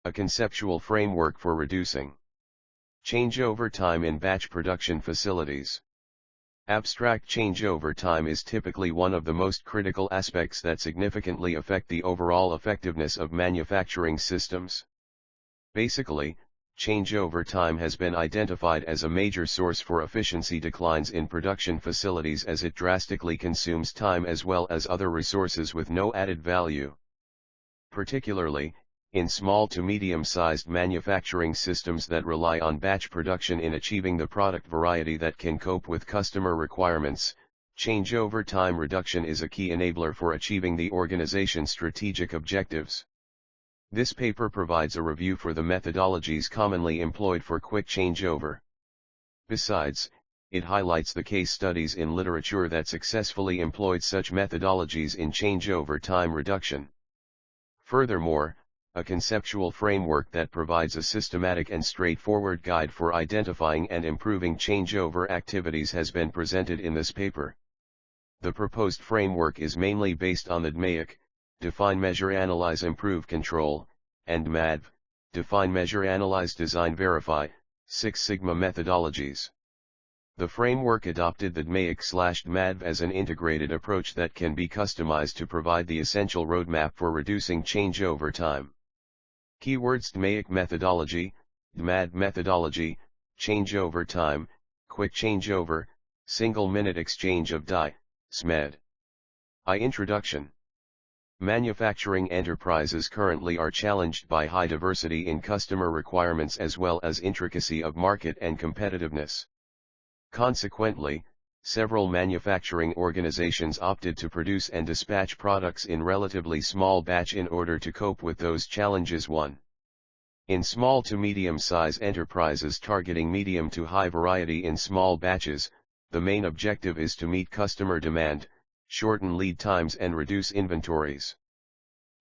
A conceptual framework for reducing changeover time in batch production facilities. Abstract changeover time is typically one of the most critical aspects that significantly affect the overall effectiveness of manufacturing systems. Basically, changeover time has been identified as a major source for efficiency declines in production facilities as it drastically consumes time as well as other resources with no added value. Particularly, in small to medium-sized manufacturing systems that rely on batch production in achieving the product variety that can cope with customer requirements, changeover time reduction is a key enabler for achieving the organization's strategic objectives. This paper provides a review for the methodologies commonly employed for quick changeover. Besides, it highlights the case studies in literature that successfully employed such methodologies in changeover time reduction. Furthermore, a conceptual framework that provides a systematic and straightforward guide for identifying and improving changeover activities has been presented in this paper. The proposed framework is mainly based on the DMAIC, Define, Measure, Analyze, Improve, Control, and DMADV, Define, Measure, Analyze, Design, Verify, Six Sigma methodologies. The framework adopted the DMAIC/DMADV as an integrated approach that can be customized to provide the essential roadmap for reducing changeover time. Keywords: DMAIC methodology, DMADV methodology, changeover time, quick changeover, single-minute exchange of die, Smed. Introduction. Manufacturing enterprises currently are challenged by high diversity in customer requirements as well as intricacy of market and competitiveness. Consequently, several manufacturing organizations opted to produce and dispatch products in relatively small batch in order to cope with those challenges. 1. In small to medium-size enterprises targeting medium to high variety in small batches, the main objective is to meet customer demand, shorten lead times and reduce inventories.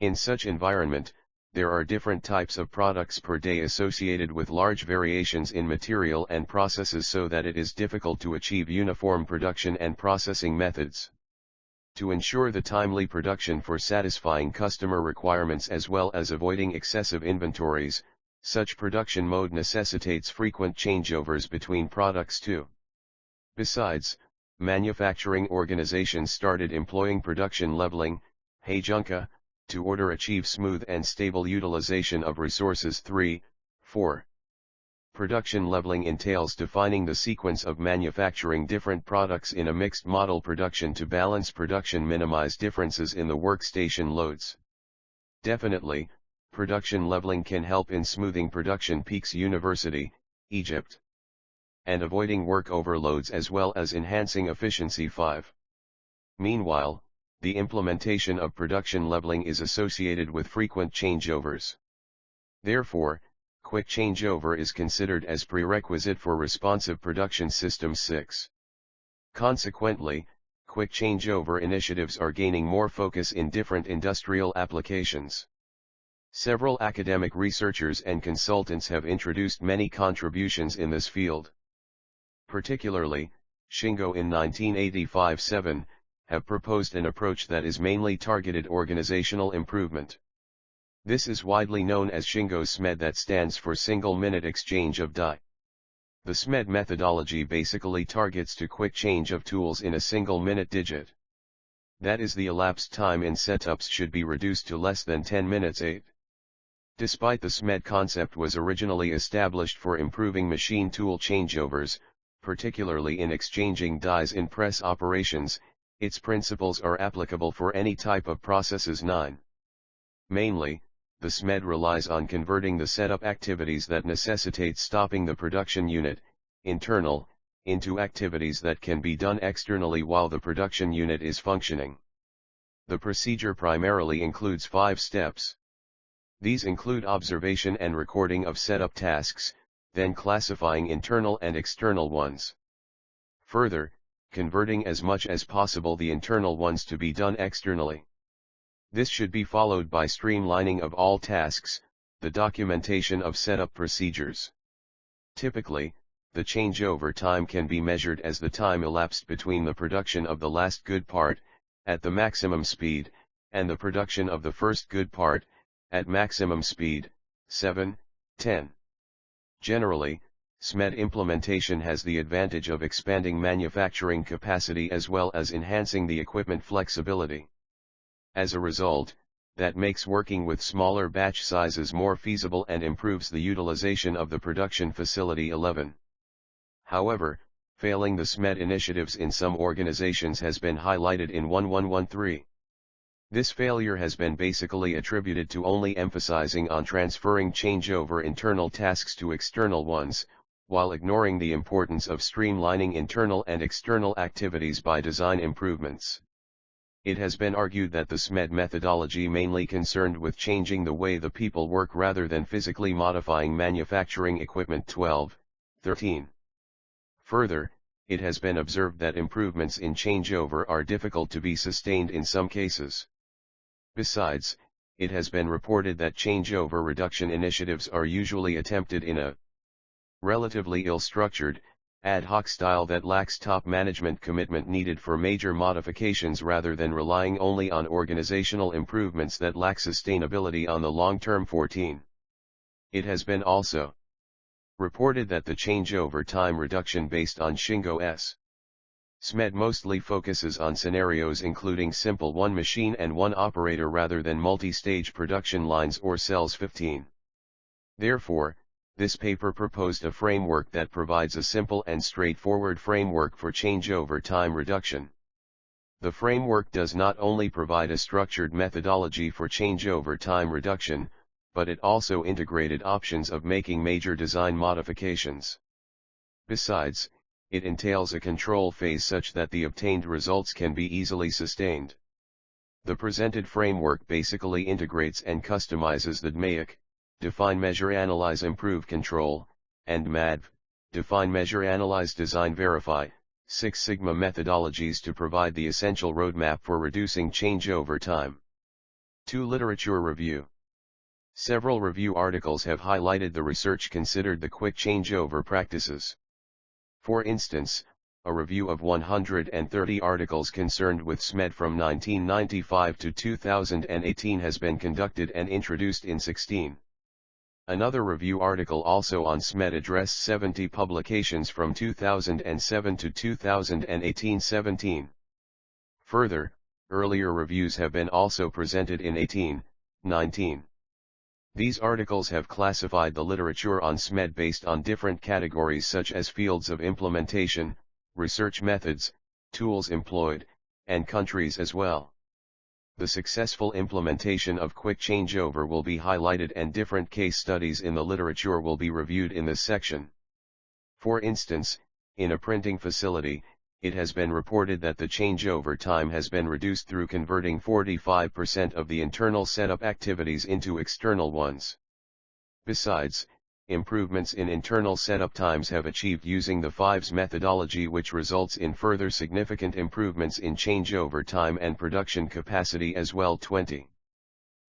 In such environment, there are different types of products per day associated with large variations in material and processes so that it is difficult to achieve uniform production and processing methods. To ensure the timely production for satisfying customer requirements as well as avoiding excessive inventories, such production mode necessitates frequent changeovers between products too. Besides, manufacturing organizations started employing production leveling, Hejunka, to order achieve smooth and stable utilization of resources. 3, 4. Production leveling entails defining the sequence of manufacturing different products in a mixed model production to balance production, minimize differences in the workstation loads. Definitely, production leveling can help in smoothing production peaks. University, Egypt. And avoiding work overloads as well as enhancing efficiency. 5. Meanwhile, the implementation of production leveling is associated with frequent changeovers. Therefore, quick changeover is considered as prerequisite for responsive production systems. 6. Consequently, quick changeover initiatives are gaining more focus in different industrial applications. Several academic researchers and consultants have introduced many contributions in this field. Particularly, Shingo in 1985-7, have proposed an approach that is mainly targeted organizational improvement. This is widely known as Shingo's Smed, that stands for single-minute exchange of die. The Smed methodology basically targets to quick change of tools in a single-minute digit. That is, the elapsed time in setups should be reduced to less than 10 minutes. 8. Despite the Smed concept was originally established for improving machine tool changeovers, particularly in exchanging dies in press operations, its principles are applicable for any type of processes. 9. Mainly, the Smed relies on converting the setup activities that necessitate stopping the production unit, internal, into activities that can be done externally while the production unit is functioning. The procedure primarily includes 5 steps. These include observation and recording of setup tasks, then classifying internal and external ones. Further, converting as much as possible the internal ones to be done externally. This should be followed by streamlining of all tasks, the documentation of setup procedures. Typically, the changeover time can be measured as the time elapsed between the production of the last good part, at the maximum speed, and the production of the first good part, at maximum speed. 7, 10. Generally, Smed implementation has the advantage of expanding manufacturing capacity as well as enhancing the equipment flexibility. As a result, that makes working with smaller batch sizes more feasible and improves the utilization of the production facility. 11. However, failing the Smed initiatives in some organizations has been highlighted in 1113. This failure has been basically attributed to only emphasizing on transferring changeover internal tasks to external ones, while ignoring the importance of streamlining internal and external activities by design improvements. It has been argued that the Smed methodology mainly concerned with changing the way the people work rather than physically modifying manufacturing equipment. 12, 13. Further, it has been observed that improvements in changeover are difficult to be sustained in some cases. Besides, it has been reported that changeover reduction initiatives are usually attempted in a relatively ill-structured, ad hoc style that lacks top management commitment needed for major modifications rather than relying only on organizational improvements that lack sustainability on the long term. 14. It has been also reported that the changeover time reduction based on Shingo Smed mostly focuses on scenarios including simple one machine and one operator rather than multi-stage production lines or cells. 15. Therefore, this paper proposed a framework that provides a simple and straightforward framework for changeover time reduction. The framework does not only provide a structured methodology for changeover time reduction, but it also integrated options of making major design modifications. Besides, it entails a control phase such that the obtained results can be easily sustained. The presented framework basically integrates and customizes the DMAIC, Define Measure Analyze Improve Control, and MADV, Define Measure Analyze Design Verify, Six Sigma methodologies to provide the essential roadmap for reducing changeover time. 2. Literature review. Several review articles have highlighted the research considered the quick changeover practices. For instance, a review of 130 articles concerned with Smed from 1995 to 2018 has been conducted and introduced in 16. Another review article also on Smed addressed 70 publications from 2007 to 2018. 17. Further, earlier reviews have been also presented in 18, 19. These articles have classified the literature on Smed based on different categories such as fields of implementation, research methods, tools employed, and countries as well. The successful implementation of quick changeover will be highlighted and different case studies in the literature will be reviewed in this section. For instance, in a printing facility, it has been reported that the changeover time has been reduced through converting 45% of the internal setup activities into external ones. Besides, improvements in internal setup times have achieved using the FIVES methodology, which results in further significant improvements in changeover time and production capacity as well. 20.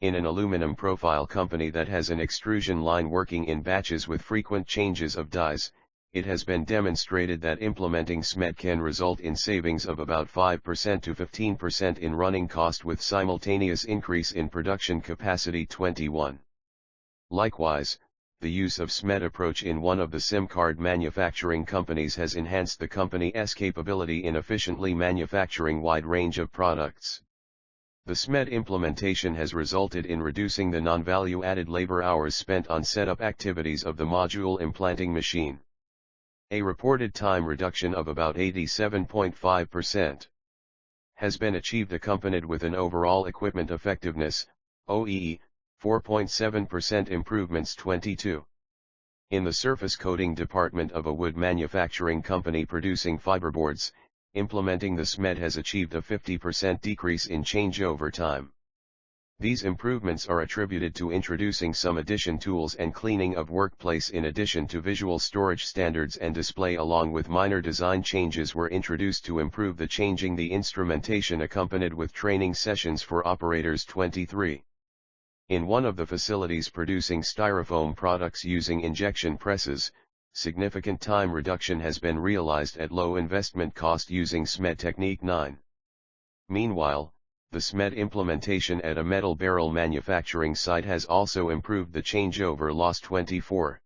In an aluminum profile company that has an extrusion line working in batches with frequent changes of dies, it has been demonstrated that implementing Smed can result in savings of about 5% to 15% in running cost with simultaneous increase in production capacity. 21. Likewise, the use of Smed approach in one of the SIM card manufacturing companies has enhanced the company's capability in efficiently manufacturing wide range of products. The Smed implementation has resulted in reducing the non-value added labor hours spent on setup activities of the module implanting machine. A reported time reduction of about 87.5% has been achieved, accompanied with an overall equipment effectiveness, OEE, 4.7% improvements. 22. In the surface coating department of a wood manufacturing company producing fiberboards, implementing the Smed has achieved a 50% decrease in changeover time. These improvements are attributed to introducing some addition tools and cleaning of workplace in addition to visual storage standards and display, along with minor design changes were introduced to improve the changing the instrumentation accompanied with training sessions for operators. 23. In one of the facilities producing styrofoam products using injection presses, significant time reduction has been realized at low investment cost using Smed technique. 9. Meanwhile, the Smed implementation at a metal barrel manufacturing site has also improved the changeover loss 24.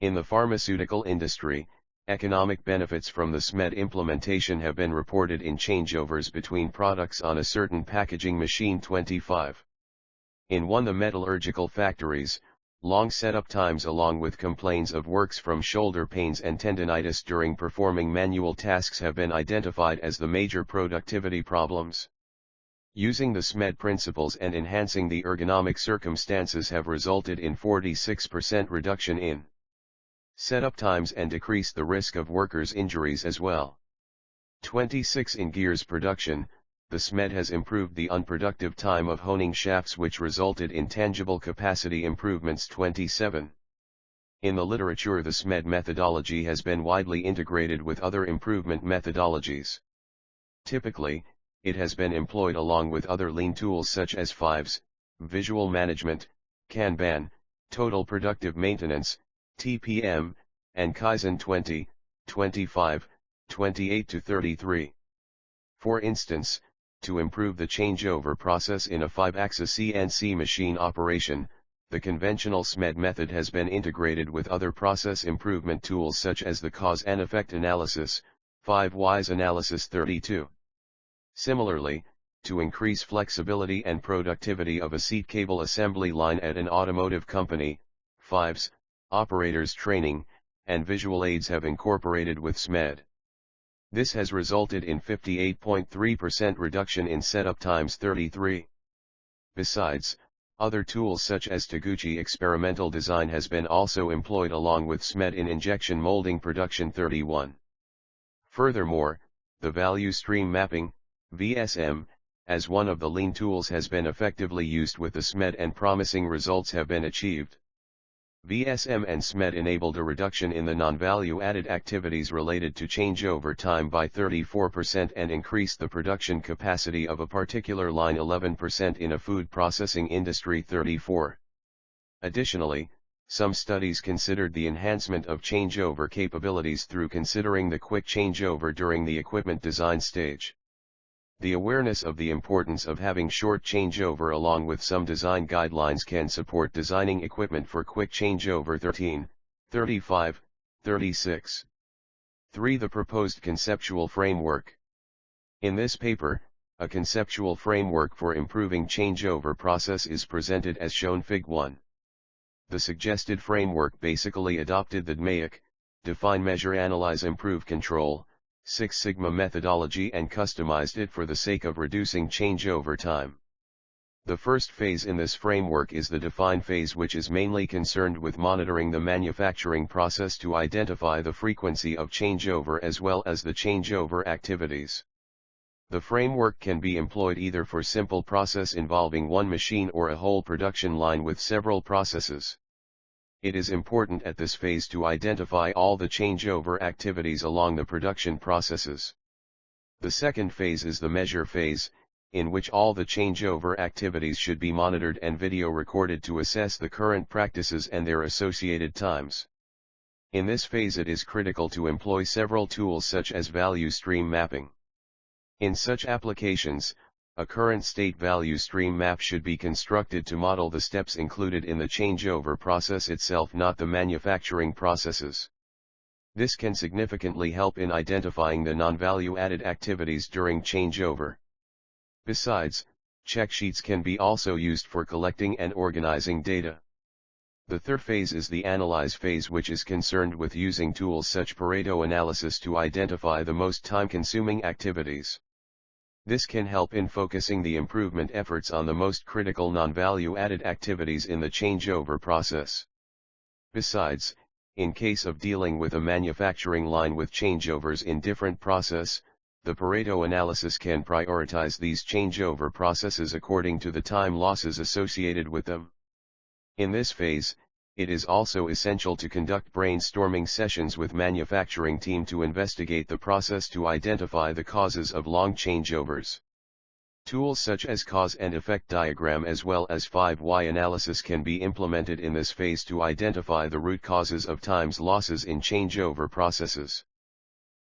In the pharmaceutical industry, economic benefits from the Smed implementation have been reported in changeovers between products on a certain packaging machine 25. In the metallurgical factories, long setup times along with complaints of works from shoulder pains and tendinitis during performing manual tasks have been identified as the major productivity problems. Using the Smed principles and enhancing the ergonomic circumstances have resulted in 46% reduction in setup times and decreased the risk of workers' injuries as well. 26. In gears production, the Smed has improved the unproductive time of honing shafts, which resulted in tangible capacity improvements 27. In the literature, the Smed methodology has been widely integrated with other improvement methodologies. Typically, it has been employed along with other lean tools such as FIVES, visual management, Kanban, total productive maintenance, TPM, and Kaizen 20, 25, 28 to 33. For instance, to improve the changeover process in a 5-axis CNC machine operation, the conventional Smed method has been integrated with other process improvement tools such as the cause and effect analysis, 5 whys analysis 32. Similarly, to increase flexibility and productivity of a seat cable assembly line at an automotive company, FIVES, operators training, and visual aids have incorporated with Smed. This has resulted in 58.3% reduction in setup times 33. Besides, other tools such as Taguchi experimental design has been also employed along with Smed in injection molding production 31. Furthermore, the value stream mapping, VSM, as one of the lean tools has been effectively used with the Smed and promising results have been achieved. VSM and Smed enabled a reduction in the non-value-added activities related to changeover time by 34% and increased the production capacity of a particular line 11% in a food processing industry 34. Additionally, some studies considered the enhancement of changeover capabilities through considering the quick changeover during the equipment design stage. The awareness of the importance of having short changeover along with some design guidelines can support designing equipment for quick changeover 13, 35, 36. 3. The proposed conceptual framework. In this paper, a conceptual framework for improving changeover process is presented as shown Fig. 1. The suggested framework basically adopted the DMAIC, define, measure, analyze, improve, control, 6 Sigma methodology and customized it for the sake of reducing changeover time. The first phase in this framework is the define phase, which is mainly concerned with monitoring the manufacturing process to identify the frequency of changeover as well as the changeover activities. The framework can be employed either for simple process involving one machine or a whole production line with several processes. It is important at this phase to identify all the changeover activities along the production processes. The second phase is the measure phase, in which all the changeover activities should be monitored and video recorded to assess the current practices and their associated times. In this phase it is critical to employ several tools such as value stream mapping. In such applications, a current state value stream map should be constructed to model the steps included in the changeover process itself, not the manufacturing processes. This can significantly help in identifying the non-value-added activities during changeover. Besides, check sheets can be also used for collecting and organizing data. The third phase is the analyze phase, which is concerned with using tools such Pareto analysis to identify the most time-consuming activities. This can help in focusing the improvement efforts on the most critical non-value-added activities in the changeover process. Besides, in case of dealing with a manufacturing line with changeovers in different process, the Pareto analysis can prioritize these changeover processes according to the time losses associated with them. In this phase, it is also essential to conduct brainstorming sessions with manufacturing team to investigate the process to identify the causes of long changeovers. Tools such as cause and effect diagram as well as 5 why analysis can be implemented in this phase to identify the root causes of times losses in changeover processes.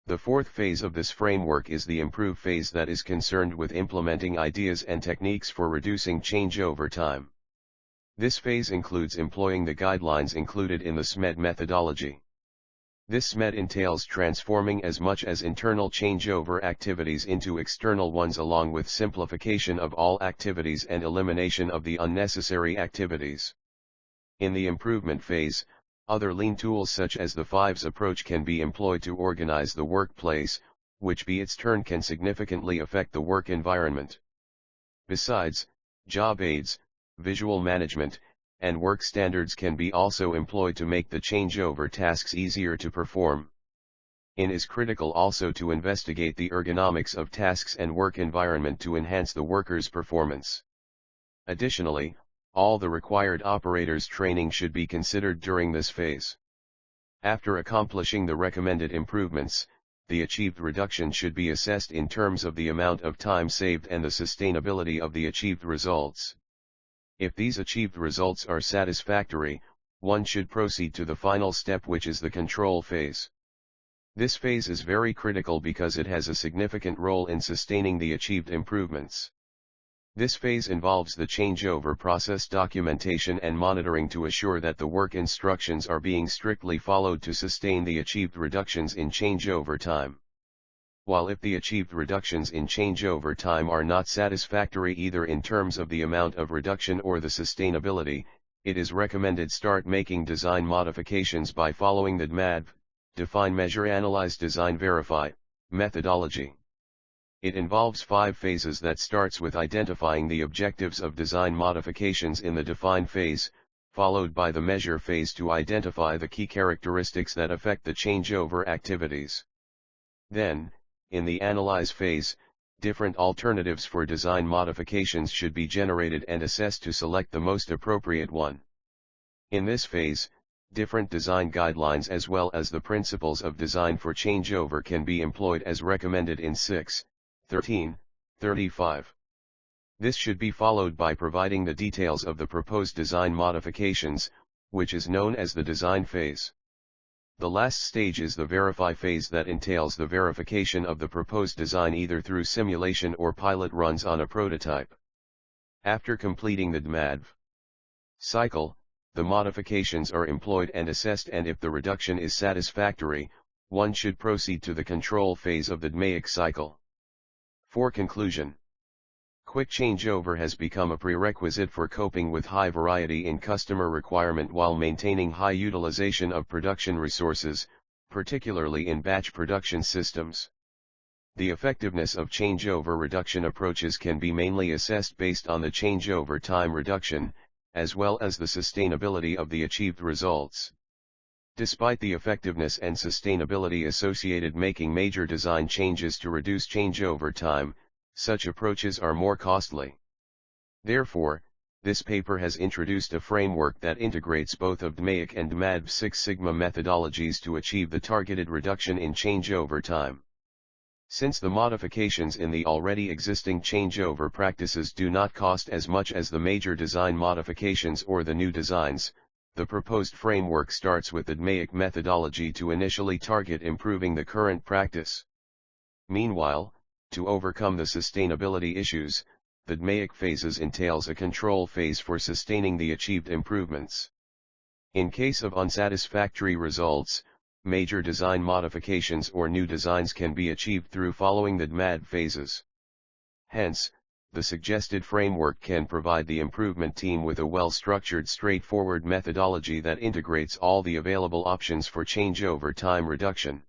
The fourth phase of this framework is the improve phase that is concerned with implementing ideas and techniques for reducing changeover time. This phase includes employing the guidelines included in the Smed methodology. This Smed entails transforming as much as internal changeover activities into external ones, along with simplification of all activities and elimination of the unnecessary activities. In the improvement phase, other lean tools such as the fives approach can be employed to organize the workplace, which by its turn can significantly affect the work environment. Besides, job aids, visual management, and work standards can be also employed to make the changeover tasks easier to perform. It is critical also to investigate the ergonomics of tasks and work environment to enhance the worker's performance. Additionally, all the required operators' training should be considered during this phase. After accomplishing the recommended improvements, the achieved reduction should be assessed in terms of the amount of time saved and the sustainability of the achieved results. If these achieved results are satisfactory, one should proceed to the final step, which is the control phase. This phase is very critical because it has a significant role in sustaining the achieved improvements. This phase involves the changeover process documentation and monitoring to assure that the work instructions are being strictly followed to sustain the achieved reductions in changeover time. While if the achieved reductions in changeover time are not satisfactory either in terms of the amount of reduction or the sustainability, it is recommended start making design modifications by following the DMADV, Define, Measure, Analyze, Design, Verify, methodology. It involves 5 phases that starts with identifying the objectives of design modifications in the define phase, followed by the measure phase to identify the key characteristics that affect the changeover activities. Then, in the analyze phase, different alternatives for design modifications should be generated and assessed to select the most appropriate one. In this phase, different design guidelines as well as the principles of design for changeover can be employed as recommended in 6.13.35. This should be followed by providing the details of the proposed design modifications, which is known as the design phase. The last stage is the verify phase that entails the verification of the proposed design either through simulation or pilot runs on a prototype. After completing the DMADV cycle, the modifications are employed and assessed, and if the reduction is satisfactory, one should proceed to the control phase of the DMAIC cycle. For conclusion, quick changeover has become a prerequisite for coping with high variety in customer requirement while maintaining high utilization of production resources, particularly in batch production systems. The effectiveness of changeover reduction approaches can be mainly assessed based on the changeover time reduction, as well as the sustainability of the achieved results. Despite the effectiveness and sustainability associated making major design changes to reduce changeover time, such approaches are more costly. Therefore, this paper has introduced a framework that integrates both of DMAIC and DMADV Six Sigma methodologies to achieve the targeted reduction in changeover time. Since the modifications in the already existing changeover practices do not cost as much as the major design modifications or the new designs, the proposed framework starts with the DMAIC methodology to initially target improving the current practice. Meanwhile, to overcome the sustainability issues, the DMAIC phases entails a control phase for sustaining the achieved improvements. In case of unsatisfactory results, major design modifications or new designs can be achieved through following the DMADV phases. Hence, the suggested framework can provide the improvement team with a well-structured, straightforward methodology that integrates all the available options for changeover time reduction.